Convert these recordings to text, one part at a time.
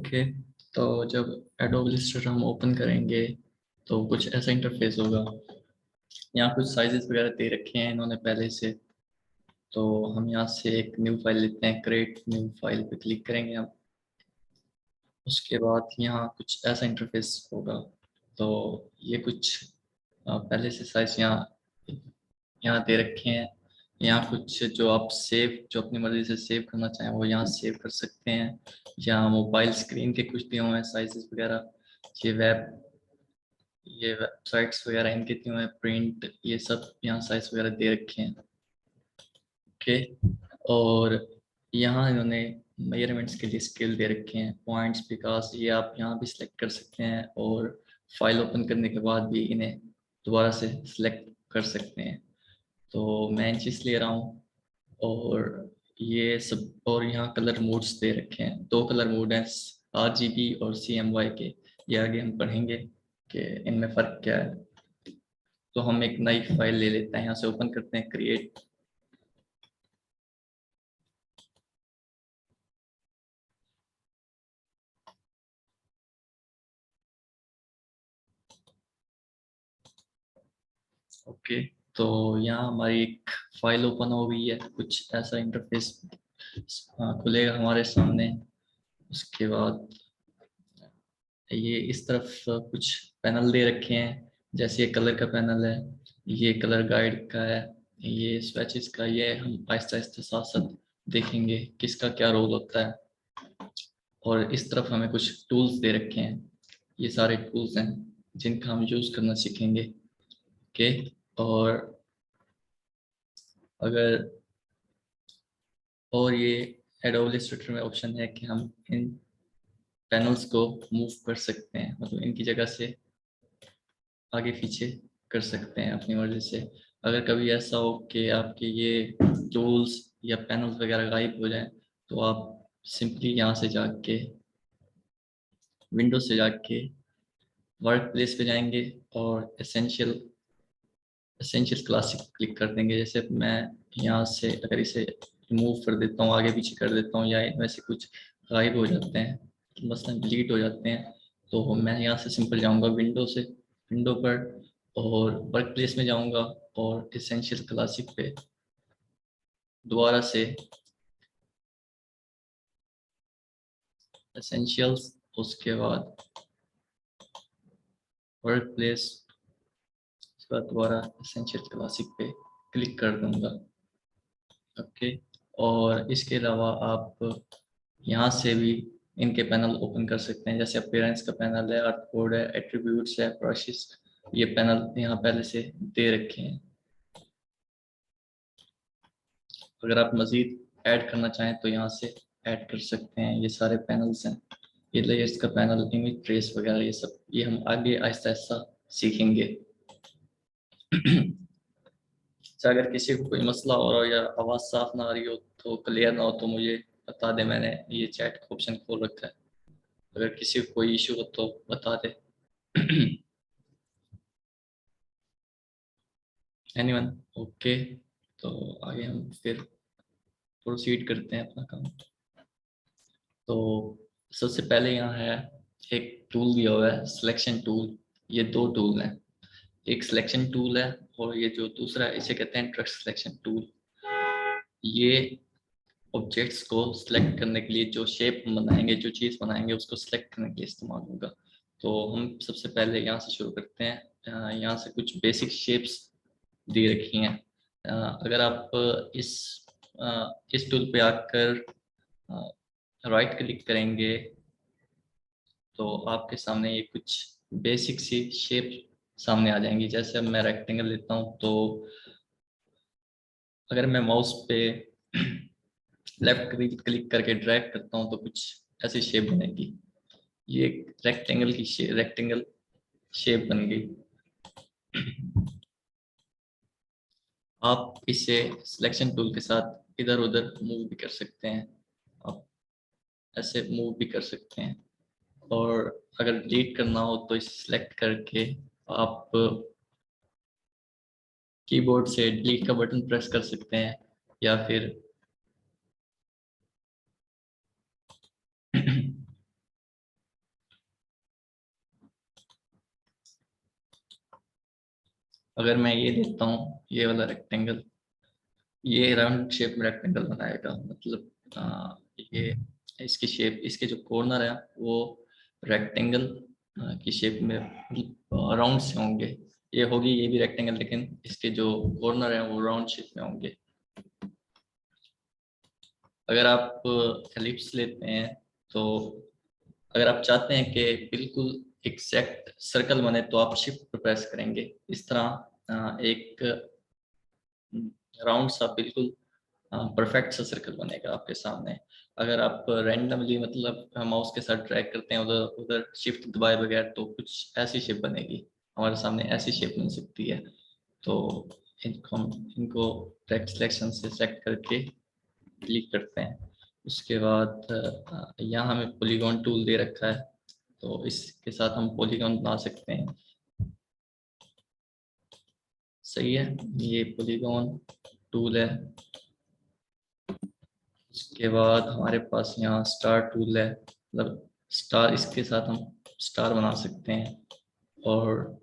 Okay. तो जब adobe Illustrator हम ओपन करेंगे तो कुछ ऐसा इंटरफेस होगा। यहाँ कुछ साइजेस वगैरह दे रखे हैं इन्होंने पहले से। तो हम यहाँ से एक न्यू फाइल लेते हैं, क्रिएट न्यू फाइल पे क्लिक करेंगे हम। उसके बाद यहाँ कुछ ऐसा इंटरफेस होगा। तो ये कुछ पहले से साइज यहाँ यहाँ दे रखे हैं। यहाँ कुछ जो आप सेव जो अपनी मर्जी से सेव करना चाहें वो यहाँ सेव कर सकते हैं। यहाँ मोबाइल स्क्रीन के कुछ दिए हुए हैं साइजेस वगैरह। ये वेबसाइट्स वगैरह इनके दिए हुए हैं, प्रिंट ये सब यहाँ साइज वगैरह दे रखे हैं। ओके। और यहाँ इन्होंने मेजरमेंट्स के लिए स्केल दे रखे हैं, पॉइंट्स, विकास, ये आप यहाँ भी सिलेक्ट कर सकते हैं और फाइल ओपन करने के बाद भी इन्हें दोबारा से सिलेक्ट कर सकते हैं। तो मैं इंचेस ले रहा हूँ और ये सब। और यहाँ कलर मोड्स दे रखे हैं, दो कलर मोड हैं, RGB और CMY के। ये आगे हम पढ़ेंगे कि इनमें फ़र्क क्या है। तो हम एक नई फाइल ले लेते हैं, यहाँ से ओपन करते हैं क्रिएट। ओके। तो यहाँ हमारी एक फाइल ओपन हो गई है, कुछ ऐसा इंटरफेस खुलेगा हमारे सामने। उसके बाद ये इस तरफ कुछ पैनल दे रखे हैं, जैसे ये कलर का पैनल है, ये कलर गाइड का है, ये स्विचेस का। ये हम आहिस्ता आहिस्ता साथ साथ देखेंगे किसका क्या रोल होता है। और इस तरफ हमें कुछ टूल्स दे रखे हैं, ये सारे टूल्स हैं जिनका हम यूज़ करना सीखेंगे। ओके। और अगर और ये एडोब इलस्ट्रेटर में ऑप्शन है कि हम इन पैनल्स को मूव कर सकते हैं, मतलब इनकी जगह से आगे पीछे कर सकते हैं अपनी मर्जी से। अगर कभी ऐसा हो कि आपके ये टूल्स या पैनल्स वगैरह गायब हो जाएं तो आप सिंपली यहाँ से जाके विंडो से जाके वर्क प्लेस पे जाएंगे और एसेंशियल क्लासिक क्लिक कर देंगे। जैसे मैं यहाँ से अगर इसे रिमूव कर देता हूँ, आगे पीछे कर देता हूँ, या इनमें से कुछ गायब हो जाते हैं, मसलन डिलीट हो जाते हैं, तो मैं यहाँ से सिंपल जाऊँगा विंडो पर और वर्क प्लेस में जाऊँगा और एसेंशियल क्लासिक पे दोबारा से एसेंशियल्स, उसके बाद वर्क प्लेस, उसके बाद दोबारा एसेंशियल क्लासिक पे क्लिक कर दूँगा। ओके। और इसके अलावा आप यहाँ से भी इनके पैनल ओपन कर सकते हैं, जैसे अपीयरेंस का पैनल है, अर्थ कोड है, एट्रीब्यूट्स है, ब्रशेस। ये पैनल यहाँ पहले से दे रखे हैं। अगर आप मज़ीद ऐड करना चाहें तो यहाँ से ऐड कर सकते हैं। ये सारे पैनल्स हैं, ये लेयर्स का पैनल, इमेज ट्रेस वगैरह, ये सब ये हम आगे आहिस्ता आहिस्ता सीखेंगे। अच्छा, अगर किसी को कोई मसला हो रहा हो या आवाज़ साफ ना आ रही हो, तो क्लियर ना हो, तो मुझे बता दे। मैंने ये चैट का ऑप्शन खोल रखा है, अगर किसी को कोई इशू हो तो बता दे। एनीवन। ओके। तो आगे हम फिर प्रोसीड करते हैं अपना काम। तो सबसे पहले यहाँ है एक टूल दिया हुआ है, सिलेक्शन टूल। ये दो टूल हैं, एक सिलेक्शन टूल है और ये जो दूसरा है इसे कहते हैं ट्रस्ट सिलेक्शन टूल। ये ऑब्जेक्ट्स को सिलेक्ट करने के लिए, जो शेप बनाएंगे, जो चीज़ बनाएंगे, उसको सिलेक्ट करने के लिए इस्तेमाल होगा। तो हम सबसे पहले यहाँ से शुरू करते हैं। यहाँ से कुछ बेसिक शेप्स दे रखी हैं। अगर आप इस टूल पे आकर राइट क्लिक करेंगे तो आपके सामने ये कुछ बेसिक सी शेप सामने आ जाएंगी। जैसे अब मैं रेक्टेंगल लेता हूँ, तो अगर मैं माउस पे लेफ्ट क्लिक करके ड्रैग करता हूँ तो कुछ ऐसी शेप बनेगी। ये एक रेक्टेंगल शेप बन गई। आप इसे सिलेक्शन टूल के साथ इधर उधर मूव भी कर सकते हैं, आप ऐसे मूव भी कर सकते हैं। और अगर डिलीट करना हो तो इसे सिलेक्ट करके आप कीबोर्ड से डिलीट का बटन प्रेस कर सकते हैं, या फिर अगर मैं ये देता हूँ ये वाला रेक्टेंगल, ये राउंड शेप में रेक्टेंगल बनाएगा, मतलब ये इसकी शेप, इसके जो कॉर्नर है वो रेक्टेंगल की शेप में राउंड से होंगे। ये होगी ये भी रेक्टेंगल, लेकिन इसके जो कॉर्नर है वो राउंड शेप में होंगे। अगर आप एलिप्स लेते हैं तो अगर आप चाहते हैं कि बिल्कुल एग्जैक्ट सर्कल बने तो आप शिफ्ट प्रेस करेंगे। इस तरह एक राउंड सा बिल्कुल परफेक्ट सा सर्कल बनेगा आपके सामने। अगर आप रैंडमली मतलब माउस के साथ ड्रैग करते हैं उधर उधर शिफ्ट दबाए बगैर, तो कुछ ऐसी शेप बनेगी हमारे सामने, ऐसी शेप बन सकती है। तो इनको टेक्स्ट सिलेक्शन से सेलेक्ट करके क्लिक करते हैं। उसके बाद यहाँ हमें पॉलीगॉन टूल दे रखा है, तो इसके साथ हम पॉलीगॉन बना सकते हैं। सही है, ये पॉलीगॉन टूल है। उसके बाद हमारे पास यहाँ स्टार टूल है, मतलब स्टार, इसके साथ हम स्टार बना सकते हैं। और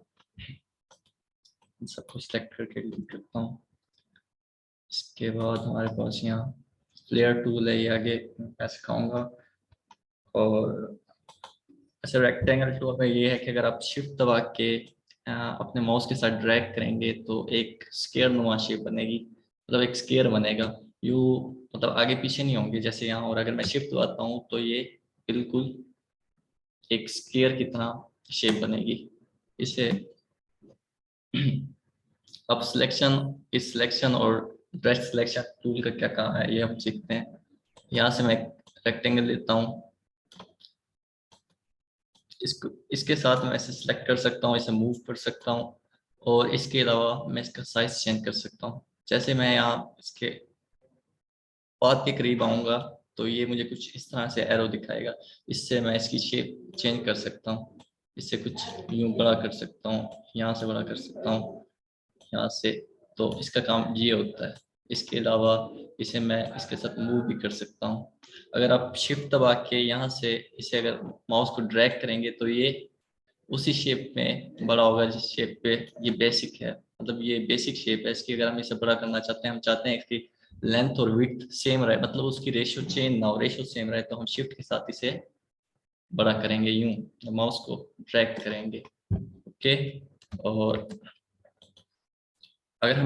सबको सिलेक्ट करके क्लिक करता हूँ। इसके बाद हमारे पास यहाँ फ्लेयर टूल है, ये आगे मैं सिखाऊंगा। और ऐसे रेक्टेंगल टूल में ये है कि अगर आप शिफ्ट दबा के अपने माउस के साथ ड्रैग करेंगे तो एक स्क्वायर नुमा शेप बनेगी, मतलब एक स्क्वायर बनेगा। यू मतलब आगे पीछे नहीं होंगे जैसे यहाँ। और अगर मैं शिफ्ट दबाता हूँ तो ये बिल्कुल एक स्क्वायर की तरह शेप बनेगी। इसे अब इस सिलेक्शन और ड्रेस सिलेक्शन टूल का क्या काम है ये हम सीखते हैं। यहाँ से मैं रेक्टेंगल लेता हूँ, इसको इसके साथ मैं ऐसे सिलेक्ट कर सकता हूँ, इसे मूव कर सकता हूँ। और इसके अलावा मैं इसका साइज चेंज कर सकता हूँ। जैसे मैं यहाँ इसके पाथ के करीब आऊँगा तो ये मुझे कुछ इस तरह से एरो दिखाएगा। इससे मैं इसकी शेप चेंज कर सकता हूँ। इससे कुछ यूं बड़ा कर सकता हूँ, यहाँ से बड़ा कर सकता हूँ, यहाँ से। तो इसका काम ये होता है। इसके अलावा इसे मैं इसके साथ मूव भी कर सकता हूँ। अगर आप शिफ्ट दबा के यहाँ से इसे अगर माउस को ड्रैग करेंगे तो ये उसी शेप में बड़ा होगा जिस शेप पे ये बेसिक है। मतलब ये बेसिक शेप है इसकी। अगर हम इसे बड़ा करना चाहते हैं, हम चाहते हैं इसकी लेंथ और विड्थ सेम रहे, मतलब उसकी रेशियो चेंज ना हो, रेशियो सेम रहे, तो हम शिफ्ट के साथ इसे बड़ा करेंगे, यूं माउस को ड्रैग करेंगे। ओके। और अगर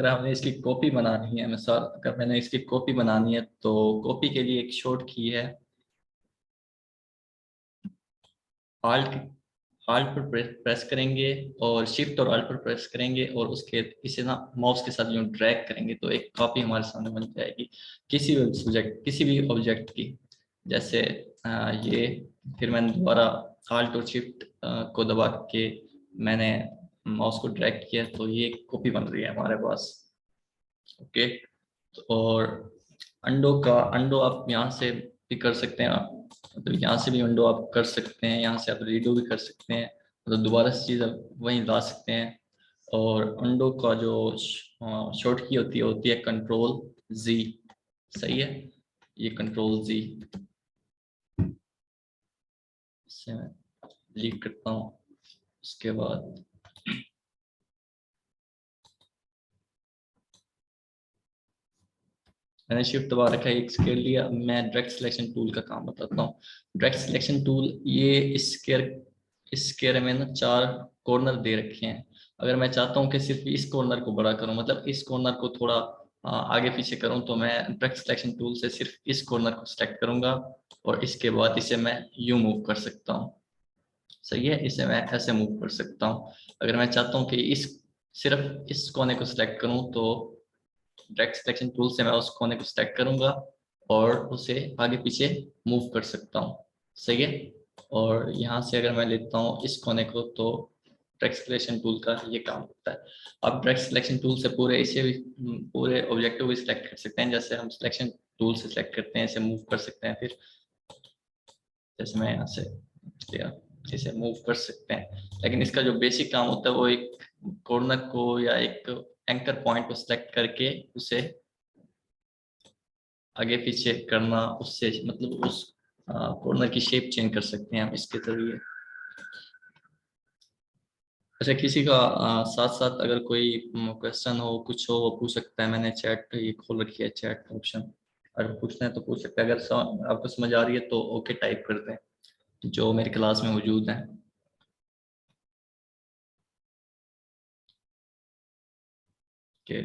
हमने इसकी कॉपी बनानी है, मिसाल अगर मैंने इसकी कॉपी बनानी है तो कॉपी के लिए एक शॉर्ट की है, आल्ट आल्ट पर प्रेस करेंगे और शिफ्ट और आल्ट पर प्रेस करेंगे और उसके इसे ना माउस के साथ यूं ड्रैग करेंगे तो एक कॉपी हमारे सामने बन जाएगी किसी भी ऑब्जेक्ट की। जैसे ये, फिर मैंने दोबारा आल्ट और शिफ्ट को दबा के मैंने माउस को ड्रैग किया तो ये कॉपी बन रही है हमारे पास। ओके। और अंडो आप यहाँ से भी कर सकते हैं, आप मतलब यहाँ से भी अंडो आप कर सकते हैं, यहाँ से आप रीडो भी कर सकते हैं, मतलब दोबारा से चीज़ आप वहीं ला सकते हैं। और अंडो का जो शॉर्ट की होती है कंट्रोल जी। सही है, ये कंट्रोल जी। इससे मैं डिलीट करता हूँ। उसके बाद मैंने शिफ्ट दबा रखा है एक स्केयर लिया। मैं डायरेक्ट सिलेक्शन टूल का काम बताता हूँ। डायरेक्ट सिलेक्शन टूल, ये इस स्केयर में ना 4 कॉर्नर दे रखे हैं। अगर मैं चाहता हूँ कि सिर्फ इस कॉर्नर को बड़ा करूँ, मतलब इस कॉर्नर को थोड़ा आगे पीछे करूँ, तो मैं डायरेक्ट सिलेक्शन टूल से सिर्फ इस कॉर्नर को सिलेक्ट करूंगा और इसके बाद इसे मैं यूं मूव कर सकता हूँ। सही है, इसे मैं ऐसे मूव कर सकता हूँ। अगर मैं चाहता हूँ कि इस सिर्फ इस कोने को सिलेक्ट करूँ तो डायरेक्ट सिलेक्शन टूल से मैं उस कोने को सिलेक्ट करूंगा और उसे आगे पीछे मूव कर सकता हूँ। सही है। और यहाँ से अगर मैं लेता हूँ इस कोने को तो डायरेक्ट सिलेक्शन टूल का ये काम होता है। आप डायरेक्ट सिलेक्शन टूल से पूरे ऑब्जेक्ट को भी सिलेक्ट कर सकते हैं। जैसे हम सिलेक्शन टूल से सिलेक्ट करते हैं, इसे मूव कर सकते हैं। फिर जैसे मैं यहाँ से लिया, इसे मूव कर सकते हैं। लेकिन इसका जो बेसिक काम होता है वो एक कॉर्नर को या एक एंकर पॉइंट को सिलेक्ट करके उसे आगे पीछे करना, उससे मतलब उस कॉर्नर की शेप चेंज कर सकते हैं हम इसके जरिए। अच्छा, किसी का साथ साथ अगर कोई क्वेश्चन हो, कुछ हो, वो पूछ सकता है। मैंने चैट ये खोल रखी है, चैट ऑप्शन, अगर पूछना है तो पूछ सकते हैं। अगर आपको समझ आ रही है तो ओके टाइप करते हैं जो मेरी क्लास में मौजूद हैं। ओके,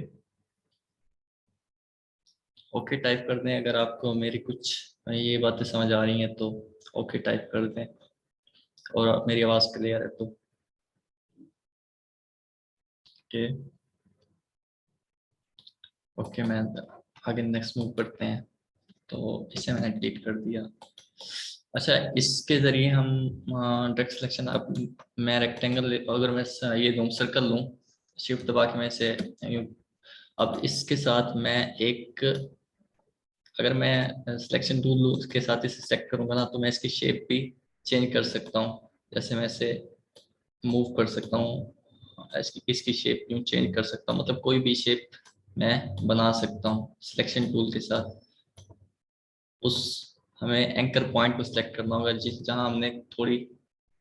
ओके टाइप कर दें अगर आपको मेरी कुछ ये बातें समझ आ रही हैं तो। ओके टाइप कर दें, और मेरी आवाज़ क्लियर है तो। ओके, ओके, मैं आगे नेक्स्ट मूव करते हैं। तो इसे मैंने डिलीट कर दिया। अच्छा, इसके जरिए हम डायरेक्ट सिलेक्शन, अब मैं रेक्टेंगल, अगर मैं ये लूँ, सर्कल लूँ, शिफ्ट दबा के मैं इसे अब इसके साथ मैं एक, अगर मैं सिलेक्शन टूल लूँ उसके साथ इसे सेलेक्ट करूंगा ना, तो मैं इसकी शेप भी चेंज कर सकता हूँ। जैसे मैं इसे मूव कर सकता हूँ, इसकी इसकी शेप यूँ चेंज कर सकता हूँ, मतलब कोई भी शेप मैं बना सकता हूँ सिलेक्शन टूल के साथ। उस हमें एंकर पॉइंट को सिलेक्ट करना होगा जिस जहाँ हमने थोड़ी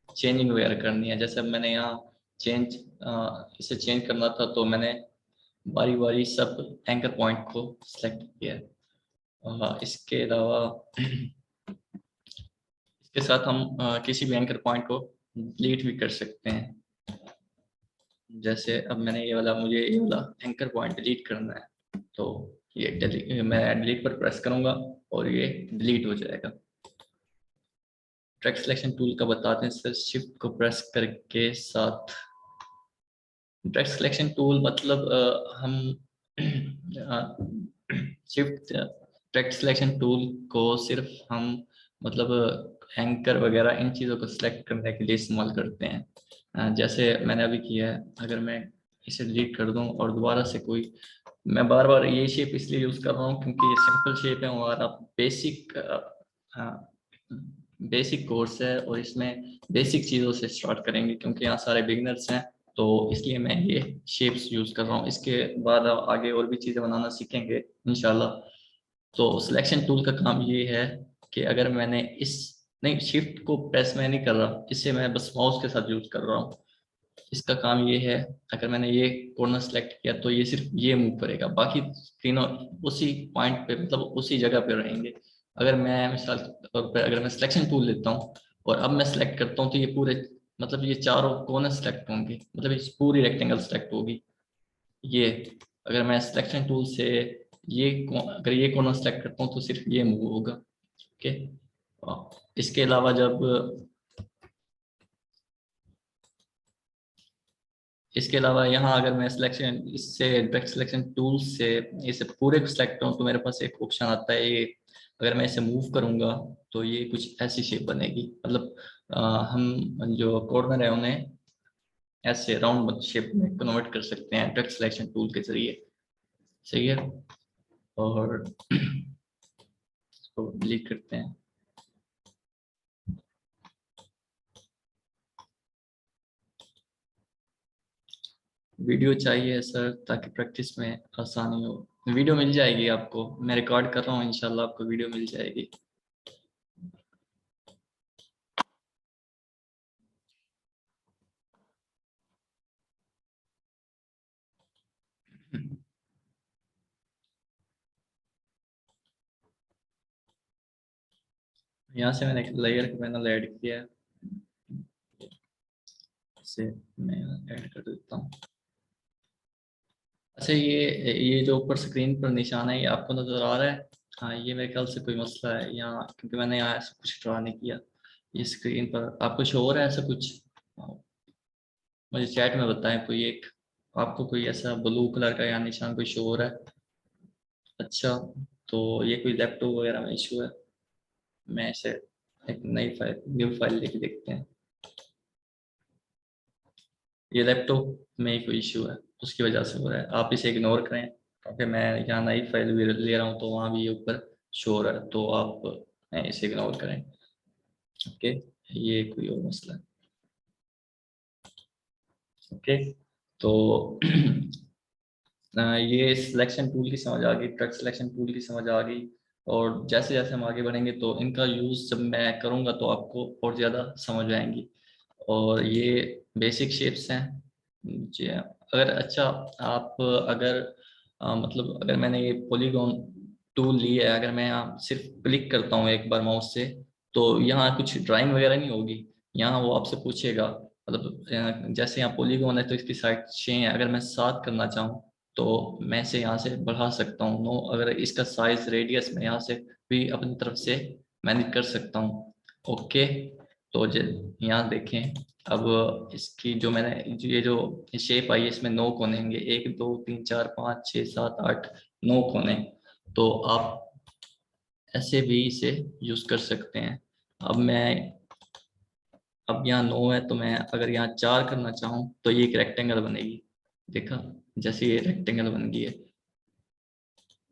चेंजिंग वगैरह करनी है। जैसे अब मैंने यहाँ चेंज इसे चेंज करना था, तो मैंने बारी बारी सब एंकर पॉइंट को सिलेक्ट किया है। इसके अलावा इसके साथ हम किसी भी एंकर पॉइंट को डिलीट भी कर सकते हैं। जैसे अब मैंने ये वाला, मुझे ये वाला एंकर पॉइंट डिलीट करना है, तो ये मैं डिलीट पर प्रेस करूंगा और ये डिलीट हो जाएगा। ट्रैक सिलेक्शन टूल का बताते हैं सर, शिफ्ट को प्रेस करके साथ ट्रैक सिलेक्शन टूल, मतलब हम शिफ्ट ट्रैक सिलेक्शन टूल को सिर्फ हम, मतलब एंकर वगैरह इन चीज़ों को सिलेक्ट करने के लिए इस्तेमाल करते हैं। जैसे मैंने अभी किया है, अगर मैं इसे डिलीट कर दूं और दोबारा से कोई, मैं बार बार ये शेप इसलिए यूज़ कर रहा हूँ क्योंकि ये सिंपल शेप है और आप बेसिक बेसिक कोर्स है और इसमें बेसिक चीज़ों से स्टार्ट करेंगे क्योंकि यहाँ सारे बिगिनर्स हैं। तो इसलिए मैं ये शेप्स यूज़ कर रहा हूँ। इसके बाद आप आगे और भी चीज़ें बनाना सीखेंगे इंशाल्लाह। तो सिलेक्शन टूल का काम ये है कि अगर मैंने इस, नहीं, शिफ्ट को प्रेस मैं नहीं कर रहा, इसे मैं बस माउस के साथ यूज कर रहा हूँ। इसका काम ये है, अगर मैंने ये कॉर्नर सेलेक्ट किया तो ये सिर्फ ये मूव करेगा, बाकी तीनों उसी पॉइंट पे, मतलब उसी जगह पे रहेंगे। अगर मैं मिसाल के तौर पर अगर मैं सिलेक्शन टूल लेता हूँ और अब मैं सेलेक्ट करता हूँ, तो ये पूरे, मतलब ये चारों कॉर्नर सेलेक्ट होंगे, मतलब ये पूरी रेक्टेंगल सेलेक्ट होगी। ये अगर मैं सिलेक्शन टूल से अगर ये कॉर्नर सेलेक्ट करता हूँ तो सिर्फ ये मूव होगा। ओके, इसके अलावा जब, इसके अलावा यहाँ अगर मैं सिलेक्शन, इससे डायरेक्ट सिलेक्शन टूल से इसे पूरे को सिलेक्ट करूँ तो मेरे पास एक ऑप्शन आता है ये, अगर मैं इसे मूव करूँगा तो ये कुछ ऐसी शेप बनेगी, मतलब हम जो कॉर्नर है उन्हें ऐसे राउंड शेप में कन्वर्ट कर सकते हैं डायरेक्ट सिलेक्शन टूल के जरिए। सही है, और इसको डिलीट करते हैं। वीडियो चाहिए सर ताकि प्रैक्टिस में आसानी हो। वीडियो मिल जाएगी आपको, मैं रिकॉर्ड कर रहा हूँ, इंशाल्लाह आपको वीडियो मिल जाएगी। यहाँ से मैंने एक लेयर का पैनल ऐड किया है, इसे मैं ऐड कर देता हूँ। अच्छा, ये जो ऊपर स्क्रीन पर निशान है ये आपको नजर आ रहा है? हाँ, ये मेरे ख्याल से कोई मसला है यहाँ, क्योंकि मैंने यहाँ ऐसा कुछ ड्रा नहीं किया। ये स्क्रीन पर आपको शो हो रहा है ऐसा कुछ? हाँ, मुझे चैट में बताएं कोई एक, आपको कोई ऐसा ब्लू कलर का या निशान कोई शो हो रहा है? अच्छा, तो ये कोई लैपटॉप वगैरह में इशू है। मैं इसे एक नई फाइल, न्यू फाइल लेके देखते हैं। ये लैपटॉप में ही कोई इशू है, उसकी वजह से हो रहा है। आप इसे इग्नोर करें, क्योंकि मैं यहाँ नई फाइल भी ले रहा हूँ तो वहाँ भी ये ऊपर शो हो रहा है, तो आप इसे इग्नोर करें। ओके, ये कोई और मसला है। ओके, तो ये सिलेक्शन टूल की समझ आ गई, ट्रैक सिलेक्शन टूल की समझ आ गई। और जैसे जैसे हम आगे बढ़ेंगे तो इनका यूज़ जब मैं करूँगा तो आपको और ज़्यादा समझ आएंगी। और ये बेसिक शेप्स हैं, जी हाँ। अगर अच्छा आप अगर मतलब अगर मैंने ये पॉलीगॉन टूल लिया है, अगर मैं यहाँ सिर्फ क्लिक करता हूँ एक बार माउस से, तो यहाँ कुछ ड्राइंग वगैरह नहीं होगी। यहाँ वो आपसे पूछेगा, मतलब जैसे यहाँ पॉलीगॉन है तो इसकी साइड 6 है, अगर मैं 7 करना चाहूँ तो मैं इसे यहाँ से बढ़ा सकता हूँ 9। अगर इसका साइज रेडियस मैं यहाँ से भी अपनी तरफ से मैनेज कर सकता हूँ। ओके, तो यहाँ देखें, अब इसकी जो मैंने ये जो शेप आई है इसमें 9 कोने होंगे, 1 2 3 4 5 6 7 8 9 कोने। तो आप ऐसे भी इसे यूज कर सकते हैं। अब मैं, अब यहाँ 9 है तो मैं अगर यहाँ 4 करना चाहूँ तो ये एक रेक्टेंगल बनेगी। देखा, जैसे ये रेक्टेंगल बन गई है।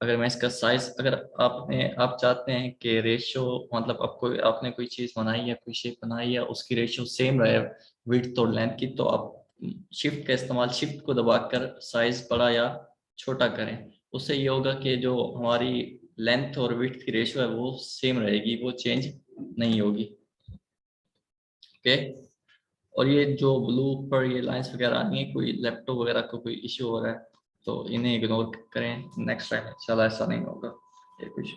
अगर मैं इसका साइज, अगर आप चाहते हैं कि रेशियो, मतलब आपको आपने कोई चीज बनाई है, कोई शेप बनाई है, उसकी रेशियो सेम रहे विड्थ और लेंथ की, तो आप शिफ्ट का इस्तेमाल, शिफ्ट को दबाकर साइज बड़ा या छोटा करें। उससे ये होगा कि जो हमारी लेंथ और विड्थ की रेशियो है वो सेम रहेगी, वो चेंज नहीं होगी। ओके, और ये जो ब्लू पर ये लाइंस वगैरह आ रही हैं, कोई लैपटॉप वगैरह को कोई इश्यू हो रहा है तो इन्हें इग्नोर करें, नेक्स्ट टाइम इंशाल्लाह ऐसा नहीं होगा। ये कुछ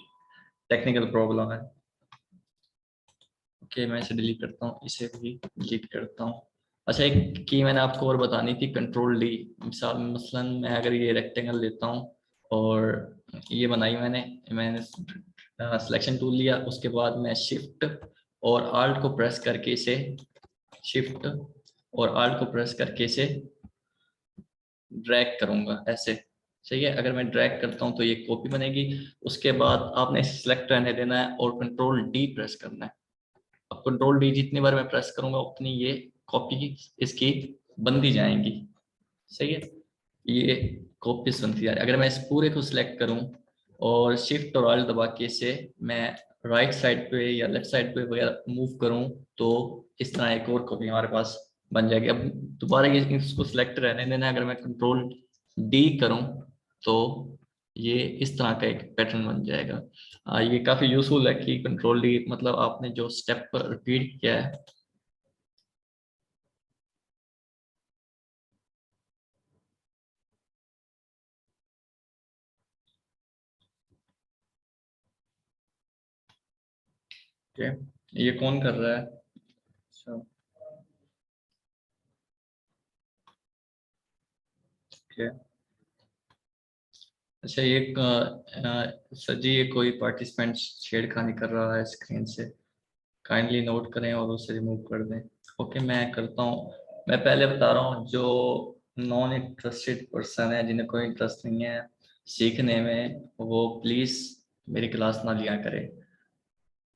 टेक्निकल प्रॉब्लम है। ओके, मैं इसे डिलीट करता हूँ, इसे भी डिलीट करता हूँ। अच्छा, एक की मैंने आपको और बतानी थी, कंट्रोल डी। मिसाल मसलन मैं अगर ये रेक्टेंगल लेता हूँ और ये बनाई मैंने सिलेक्शन टूल लिया, उसके बाद मैं शिफ्ट और आल्ट को प्रेस करके इसे, शिफ्ट और आल्ट को प्रेस करके इसे ड्रैग करूंगा ऐसे। सही है, अगर मैं ड्रैग करता हूं तो ये कॉपी बनेगी। उसके बाद आपने सिलेक्ट रहने देना है और कंट्रोल डी प्रेस करना है। अब कंट्रोल डी जितनी बार मैं प्रेस करूंगा उतनी ये कॉपी इसकी बनती जाएंगी। सही है, ये कॉपीज बनती जा रही। अगर मैं इस पूरे को सिलेक्ट करूं और शिफ्ट और ऑल्ट दबा के इसे मैं राइट साइड पे या लेफ्ट साइड पे वगैरह मूव करूं तो इस तरह एक और कॉपी हमारे पास बन जाएगी। अब दोबारा ये इसको सिलेक्ट रहने देना है। अगर मैं कंट्रोल डी करूं तो ये इस तरह का एक पैटर्न बन जाएगा। ये काफी यूजफुल है कि कंट्रोल डी, मतलब आपने जो स्टेप रिपीट किया है। ओके, ये कौन कर रहा है? अच्छा, ओके। अच्छा, ये सर जी, ये कोई पार्टिसिपेंट छेड़खानी कर रहा है स्क्रीन से, काइंडली नोट करें और उसे रिमूव कर दें। ओके, मैं करता हूँ। मैं पहले बता रहा हूँ, जो नॉन इंटरेस्टेड पर्सन है, जिन्हें कोई इंटरेस्ट नहीं है सीखने में, वो प्लीज़ मेरी क्लास ना लिया करें।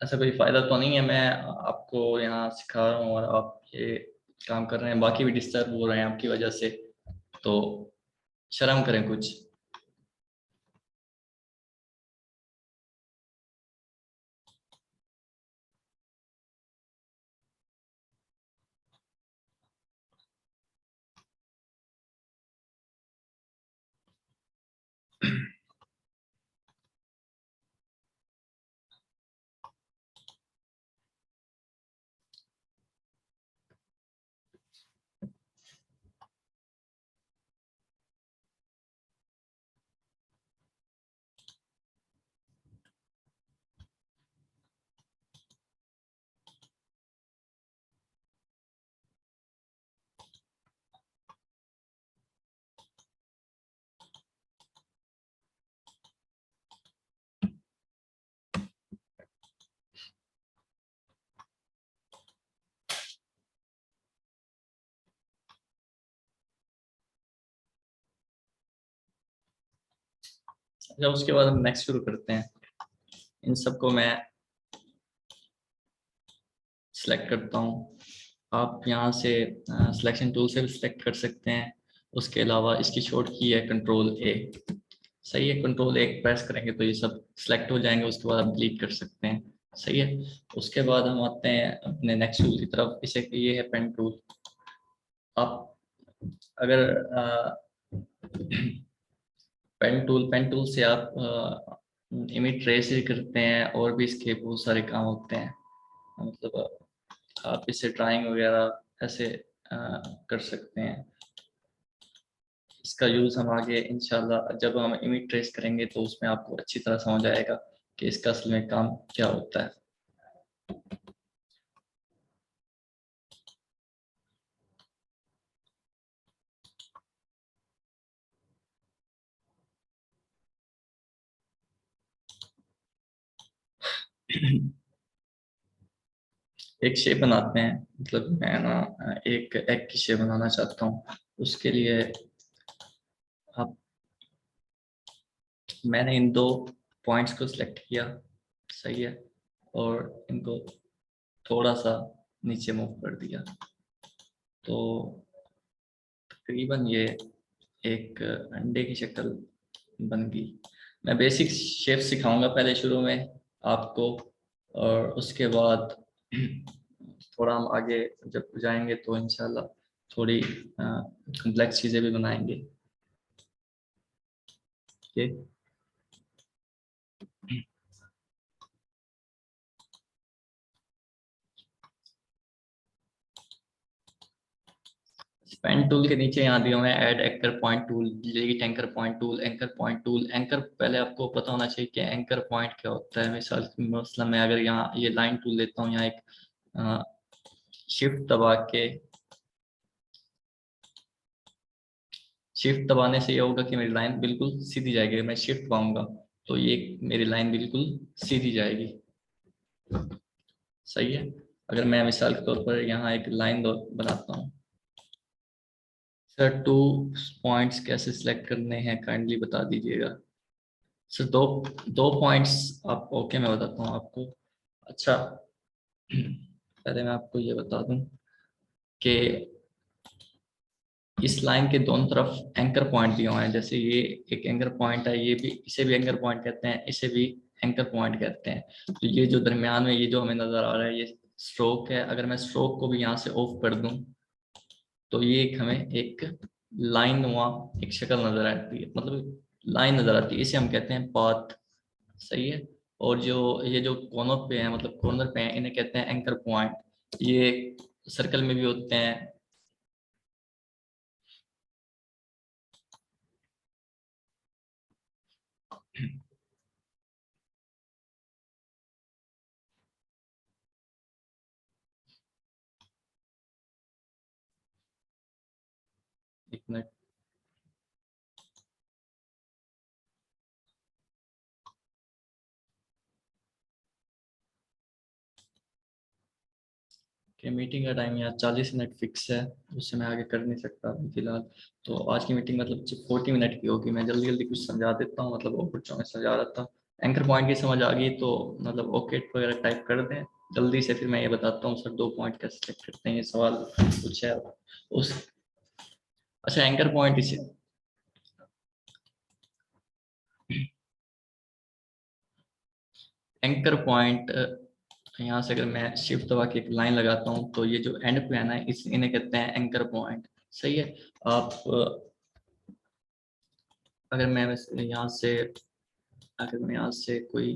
ऐसा कोई फ़ायदा तो नहीं है, मैं आपको यहाँ सिखा रहा हूँ और आप ये काम कर रहे हैं, बाकी भी डिस्टर्ब हो रहे हैं आपकी वजह से, तो शर्म करें कुछ। अच्छा, उसके बाद हम नेक्स्ट शुरू करते हैं। इन सबको मैं सिलेक्ट करता हूँ। आप यहाँ से सिलेक्शन टूल से भी सिलेक्ट कर सकते हैं। उसके अलावा इसकी शॉर्ट की है कंट्रोल ए। सही है, कंट्रोल ए प्रेस करेंगे तो ये सब सिलेक्ट हो जाएंगे, उसके बाद आप डिलीट कर सकते हैं। सही है, उसके बाद हम आते हैं अपने नेक्स्ट टूल की तरफ। इसे, ये है पेन टूल। आप अगर पेन टूल से आप इमेज ट्रेस करते हैं और भी इसके बहुत सारे काम होते हैं। मतलब आप इससे ड्राइंग वगैरह ऐसे कर सकते हैं। इसका यूज़ हम आगे इंशाल्लाह जब हम इमेज ट्रेस करेंगे तो उसमें आपको अच्छी तरह समझ आएगा कि इसका असल में काम क्या होता है। एक शेप बनाते हैं, मतलब मैं ना एक एग की शेप बनाना चाहता हूँ। उसके लिए आप मैंने इन दो पॉइंट्स को सिलेक्ट किया, सही है, और इनको थोड़ा सा नीचे मूव कर दिया, तो तकरीबन ये एक अंडे की शक्ल बन गई। मैं बेसिक शेप सिखाऊंगा पहले शुरू में आपको, और उसके बाद थोड़ा हम आगे जब जाएंगे तो इंशाल्लाह थोड़ी कॉम्प्लेक्स चीज़ें भी बनाएंगे। ओके, पेन टूल के नीचे यहाँ दिया हुआ है add anchor point tool, delete anchor point tool, anchor point tool. Anchor पहले आपको पता होना चाहिए कि एंकर पॉइंट क्या होता है। मसला मैं अगर यहाँ ये लाइन टूल लेता हूँ, यहाँ एक शिफ्ट दबाने से ये होगा कि मेरी लाइन बिल्कुल सीधी जाएगी। मैं शिफ्ट दबाऊंगा तो ये मेरी लाइन बिल्कुल सीधी जाएगी, सही है। अगर मैं मिसाल के तौर पर यहाँ एक लाइन बनाता हूँ। सर 2 पॉइंट्स कैसे सिलेक्ट करने हैं काइंडली बता दीजिएगा। सर दो दो पॉइंट्स आप ओके, मैं बताता हूँ आपको। अच्छा, पहले मैं आपको ये बता दूं कि इस लाइन के दोनों तरफ एंकर पॉइंट दिए हुए हैं। जैसे ये एक एंकर पॉइंट है, ये भी, इसे भी एंकर पॉइंट कहते हैं, इसे भी एंकर पॉइंट कहते हैं। तो ये जो दरमियान में ये जो हमें नजर आ रहा है ये स्ट्रोक है। अगर मैं स्ट्रोक को भी यहाँ से ऑफ कर दूं तो ये एक हमें एक लाइन नुमा एक शक्ल नजर आती है, मतलब लाइन नजर आती है, इसे हम कहते हैं पाथ, सही है। और जो ये जो कोनों पे है, मतलब कॉर्नर पे है, इन्हें कहते हैं एंकर पॉइंट। ये सर्कल में भी होते हैं। एक मिनट, कि मीटिंग का टाइम यहाँ 40 मिनट फिक्स है, उससे मैं आगे कर नहीं सकता अभी फिलहाल। तो आज की मीटिंग मतलब 40 मिनट की होगी। मैं जल्दी जल्दी कुछ समझा देता हूँ, मतलब और कुछ मैं समझा रहा था। एंकर पॉइंट की समझ आ गई तो मतलब ओके वगैरह टाइप कर दें जल्दी से। फिर मैं ये बताता हूँ सर 2 पॉइंट कैसे सेलेक्ट करते हैं, ये सवाल कुछ है उस। अच्छा, एंकर पॉइंट इसे एंकर पॉइंट यहाँ से अगर मैं शिफ्ट दबा के एक लाइन लगाता हूँ तो ये जो एंड पे आना है इस इन्हें कहते हैं एंकर पॉइंट, सही है। आप अगर मैं यहाँ से अगर मैं यहाँ से कोई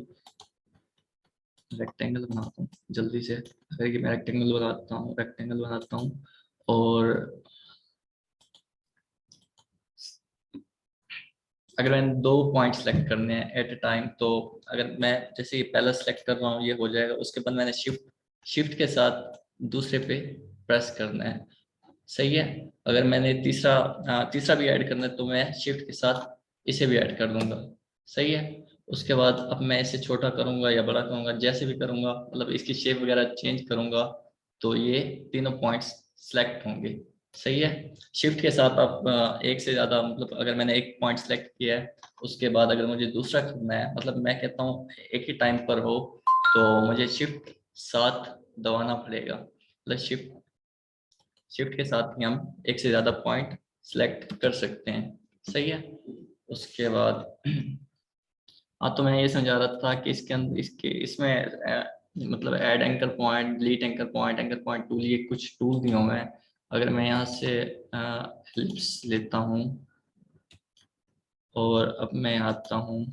रेक्टेंगल बनाता हूँ जल्दी से, अगर कि मैं रेक्टेंगल बनाता हूँ और अगर मैंने 2 पॉइंट सेलेक्ट करने हैं एट ए टाइम, तो अगर मैं जैसे ये पहला सेलेक्ट कर रहा हूँ ये हो जाएगा, उसके बाद मैंने शिफ्ट शिफ्ट के साथ दूसरे पे प्रेस करना है, सही है। अगर मैंने तीसरा भी ऐड करना है तो मैं शिफ्ट के साथ इसे भी ऐड कर दूंगा, सही है। उसके बाद अब मैं इसे छोटा करूंगा या बड़ा करूंगा, जैसे भी करूंगा, मतलब इसकी शेप वगैरह चेंज करूंगा तो ये तीनों पॉइंट्स सेलेक्ट होंगे, सही है। शिफ्ट के साथ आप एक से ज्यादा, मतलब अगर मैंने एक पॉइंट सेलेक्ट किया है उसके बाद अगर मुझे दूसरा करना है, मतलब मैं कहता हूँ एक ही टाइम पर हो, तो मुझे शिफ्ट साथ दबाना पड़ेगा। मतलब शिफ्ट के साथ ही हम एक से ज्यादा पॉइंट सिलेक्ट कर सकते हैं, सही है। उसके बाद हाँ, तो मैं ये समझा रहा था कि इसके अंदर इसके इसमें मतलब add anchor point, delete anchor point tool, ये कुछ टूल दिए हुए हैं। अगर मैं यहाँ से एलिप्स लेता हूँ और अब मैं आता हूँ,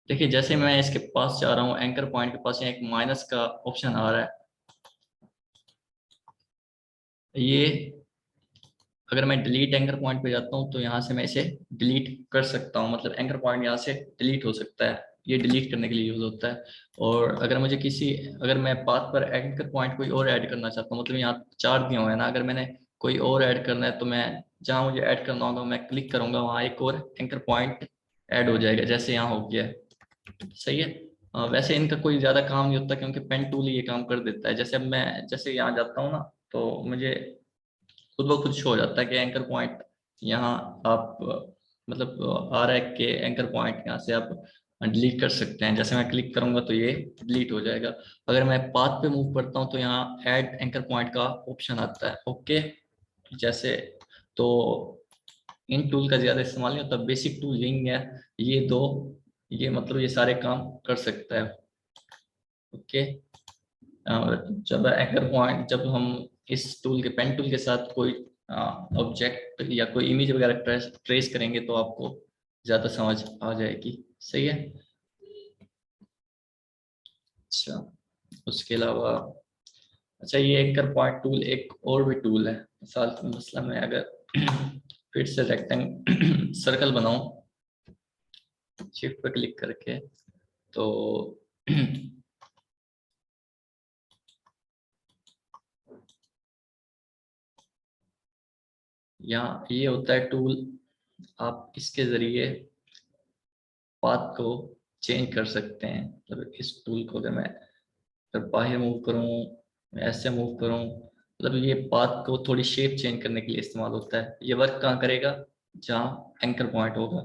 देखिए जैसे मैं इसके पास जा रहा हूँ एंकर पॉइंट के पास यहाँ एक माइनस का ऑप्शन आ रहा है। ये अगर मैं डिलीट एंकर पॉइंट पे जाता हूँ तो यहाँ से मैं इसे डिलीट कर सकता हूँ, मतलब एंकर पॉइंट यहाँ से डिलीट हो सकता है, ये डिलीट करने के लिए यूज होता है। और अगर मुझे अगर मैं पाथ पर एंकर पॉइंट कोई और ऐड करना चाहता हूँ, मतलब यहाँ 4 दिए हुए हैं ना, अगर मैंने कोई और ऐड करना है तो मैं जहाँ मुझे ऐड करना होगा मैं क्लिक करूंगा, वहाँ एक और एंकर पॉइंट ऐड हो जाएगा, जैसे यहाँ हो गया है। सही है। वैसे इनका कोई ज्यादा काम नहीं होता क्योंकि पेन टूल ही ये काम कर देता है। जैसे अब मैं जैसे यहाँ जाता हूँ ना, तो मुझे खुद ब खुद शो हो जाता है कि एंकर पॉइंट यहाँ आप मतलब आ रहा है कि एंकर पॉइंट यहाँ से आप डिलीट कर सकते हैं। जैसे मैं क्लिक करूंगा तो ये डिलीट हो जाएगा। अगर मैं पाथ पे मूव करता हूँ तो यहाँ ऐड एंकर पॉइंट का ऑप्शन आता है। ओके, जैसे तो इन टूल का ज्यादा इस्तेमाल नहीं होता, बेसिक टूल यही है ये दो, ये मतलब ये सारे काम कर सकता है। ओके। और जब हम इस टूल के पेन टूल के साथ कोई ऑब्जेक्ट या कोई इमेज वगैरह ट्रेस करेंगे तो आपको ज्यादा समझ आ जाएगी। सही है। अच्छा, उसके अलावा अच्छा, ये एंकर पॉइंट टूल एक और भी टूल है। मसला मैं अगर फिर से रेक्टेंग सर्कल बनाऊं शिफ्ट पे क्लिक करके, तो यहाँ ये होता है टूल, आप इसके जरिए पाथ को चेंज कर सकते हैं। मतलब इस टूल को अगर मैं अगर बाहर मूव करूँ, ऐसे मूव करूँ, मतलब ये पाथ को थोड़ी शेप चेंज करने के लिए इस्तेमाल होता है। ये वर्क कहाँ करेगा? जहाँ एंकर पॉइंट होगा।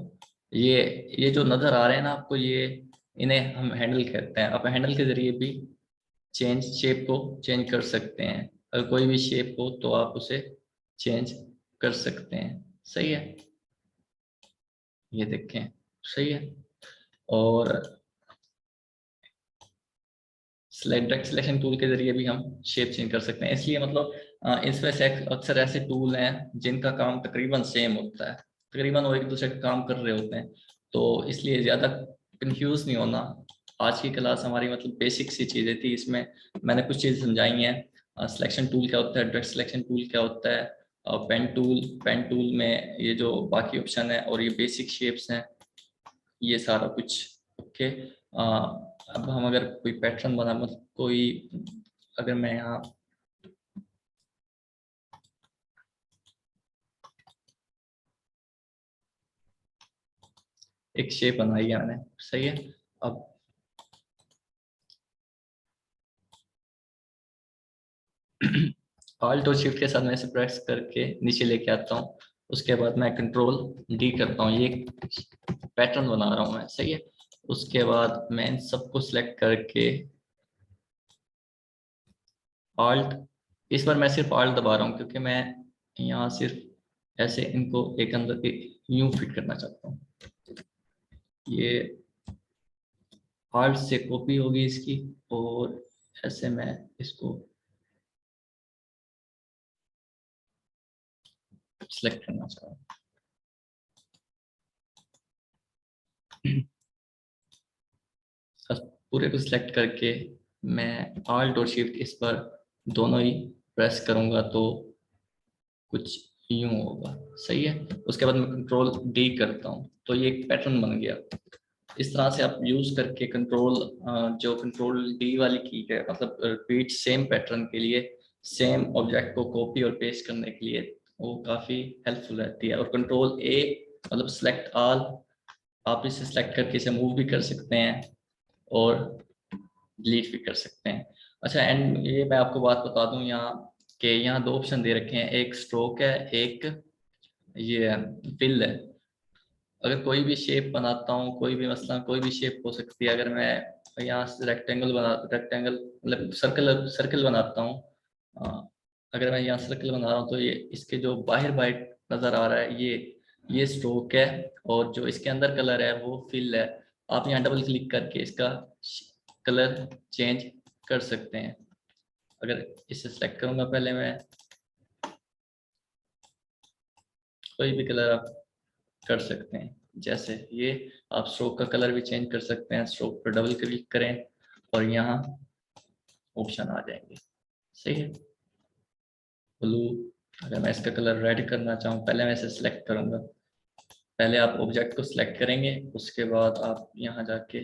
ये जो नजर आ रहे हैं ना आपको, ये इन्हें हम हैंडल कहते हैं। आप हैंडल के जरिए भी शेप को चेंज कर सकते हैं। अगर कोई भी शेप हो तो आप उसे चेंज कर सकते हैं। सही है। ये देखें, सही है। और डायरेक्ट सिलेक्शन टूल के जरिए भी हम शेप चेंज कर सकते हैं। इसलिए मतलब इसमें से अक्सर ऐसे टूल हैं जिनका काम तकरीबन सेम होता है, तकरीबन वो एक दूसरे का काम कर रहे होते हैं। तो इसलिए ज़्यादा कंफ्यूज नहीं होना। आज की क्लास हमारी मतलब बेसिक सी चीज़ें थी, इसमें मैंने कुछ चीज़ें समझाई हैं। सिलेक्शन टूल क्या होता है, डायरेक्ट सिलेक्शन टूल क्या होता है, पेन टूल में ये जो बाकी ऑप्शन है, और ये बेसिक शेप्स हैं, ये सारा कुछ। ओके। अब हम अगर कोई पैटर्न बना, मतलब कोई अगर मैं यहाँ एक शेप बनाई है मैंने, सही है। अब ऑल्ट और शिफ्ट के साथ मैं इसे प्रेस करके नीचे लेके आता हूँ। उसके बाद मैं कंट्रोल डी करता हूँ, ये पैटर्न बना रहा हूँ मैं, सही है। उसके बाद मैं इन सबको सिलेक्ट करके ऑल्ट, इस बार मैं सिर्फ ऑल्ट दबा रहा हूँ क्योंकि मैं यहाँ सिर्फ ऐसे इनको एक अंदर यूं फिट करना चाहता हूँ। ये ऑल्ट से कॉपी होगी इसकी, और ऐसे मैं इसको सिलेक्ट करना चाह रहा हूँ। पूरे को सिलेक्ट करके मैं ऑल्ट और शिफ्ट इस पर दोनों ही प्रेस करूंगा तो कुछ यूं होगा। सही है। उसके बाद मैं कंट्रोल डी करता हूँ तो ये एक पैटर्न बन गया। इस तरह से आप यूज करके कंट्रोल जो कंट्रोल डी वाली की है, मतलब रिपीट सेम पैटर्न के लिए, सेम ऑब्जेक्ट को कॉपी और पेस्ट करने के लिए, वो काफी हेल्पफुल रहती है। और कंट्रोल ए मतलब सिलेक्ट ऑल, आप इसे सिलेक्ट करके इसे मूव भी कर सकते हैं और डिलीट भी कर सकते हैं। अच्छा, एंड ये मैं आपको बात बता दूं यहाँ कि यहाँ दो ऑप्शन दे रखे हैं, एक स्ट्रोक है, एक ये फिल है। अगर कोई भी शेप बनाता हूँ, कोई भी मसला कोई भी शेप हो सकती है, अगर मैं यहाँ से रेक्टेंगल मतलब सर्कल सर्कल बनाता हूँ, अगर मैं यहाँ सर्कल बना रहा हूँ तो ये इसके जो बाहर बाहर नजर आ रहा है ये स्ट्रोक है, और जो इसके अंदर कलर है वो फिल है। आप यहाँ डबल क्लिक करके इसका कलर चेंज कर सकते हैं। अगर इसे सेलेक्ट करूंगा पहले मैं, कोई भी कलर आप कर सकते हैं। जैसे ये आप स्ट्रोक का कलर भी चेंज कर सकते हैं। स्ट्रोक पर डबल क्लिक करें और यहाँ ऑप्शन आ जाएंगे। सही है। ब्लू, अगर मैं इसका कलर रेड करना चाहूँ, पहले मैं इसे सिलेक्ट करूँगा। पहले आप ऑब्जेक्ट को सिलेक्ट करेंगे, उसके बाद आप यहाँ जाके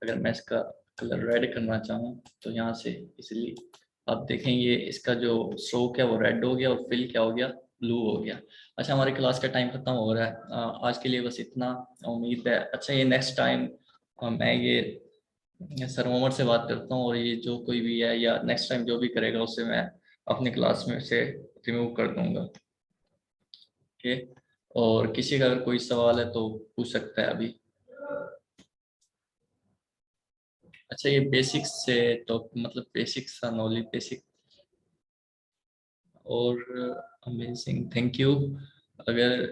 अगर मैं इसका कलर रेड करना चाहूँ तो यहाँ से इजीली आप देखेंगे इसका जो स्ट्रोक है वो रेड हो गया और फिल क्या हो गया, ब्लू हो गया। अच्छा, हमारी क्लास का टाइम खत्म हो रहा है, आज के लिए बस इतना। उम्मीद है अच्छा ये नेक्स्ट टाइम मैं ये सर मोहम्मद से बात करता हूँ, और ये जो कोई भी है या नेक्स्ट टाइम जो भी करेगा उससे मैं अपनी क्लास में से रिमूव कर दूंगा। ओके, और किसी का अगर कोई सवाल है तो पूछ सकता है अभी। अच्छा, ये बेसिक्स से तो मतलब बेसिक सा नॉलेज, बेसिक और अमेजिंग, थैंक यू। अगर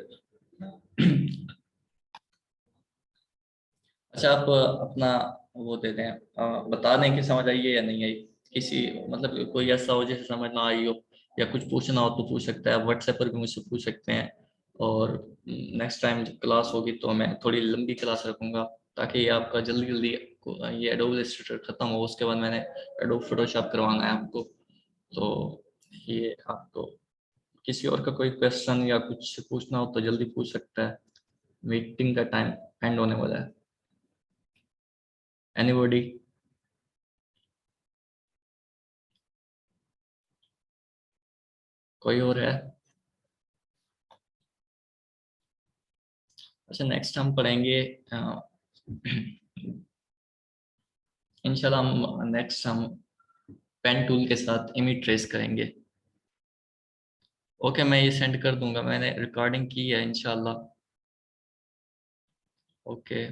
अच्छा, आप अपना वो दे दें, बता दें कि समझ आई है या नहीं आई। किसी मतलब कोई ऐसा हो जैसे समझ ना आई हो या कुछ पूछना हो तो पूछ सकता है, व्हाट्सएप पर भी मुझसे पूछ सकते हैं। और नेक्स्ट टाइम जब क्लास होगी तो मैं थोड़ी लंबी क्लास रखूंगा, ताकि ये आपका जल्दी जल्दी ये एडोब इलस्ट्रेटर खत्म हो, उसके बाद मैंने एडोब फोटोशॉप करवाना है आपको। तो ये आपको किसी और का कोई क्वेश्चन या कुछ पूछना हो तो जल्दी पूछ सकता है, मीटिंग का टाइम एंड होने वाला है। एनीबॉडी? कोई और है? अच्छा, नेक्स्ट हम पढ़ेंगे इंशाल्लाह हम नेक्स्ट हम पेन टूल के साथ इमेज ट्रेस करेंगे। ओके, मैं ये सेंड कर दूंगा, मैंने रिकॉर्डिंग की है इंशाल्लाह। ओके,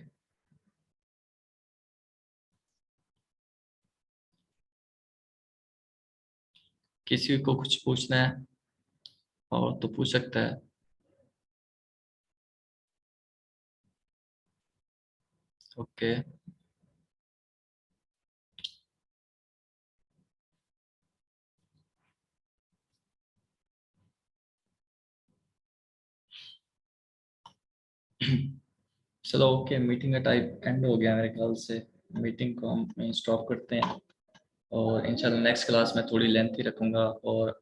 किसी को कुछ पूछना है और तो पूछ सकता है। ओके, चलो ओके, मीटिंग का टाइम एंड हो गया मेरे ख्याल से। मीटिंग को हम स्टॉप करते हैं, और इंशाल्लाह नेक्स्ट क्लास में थोड़ी लेंथी रखूंगा और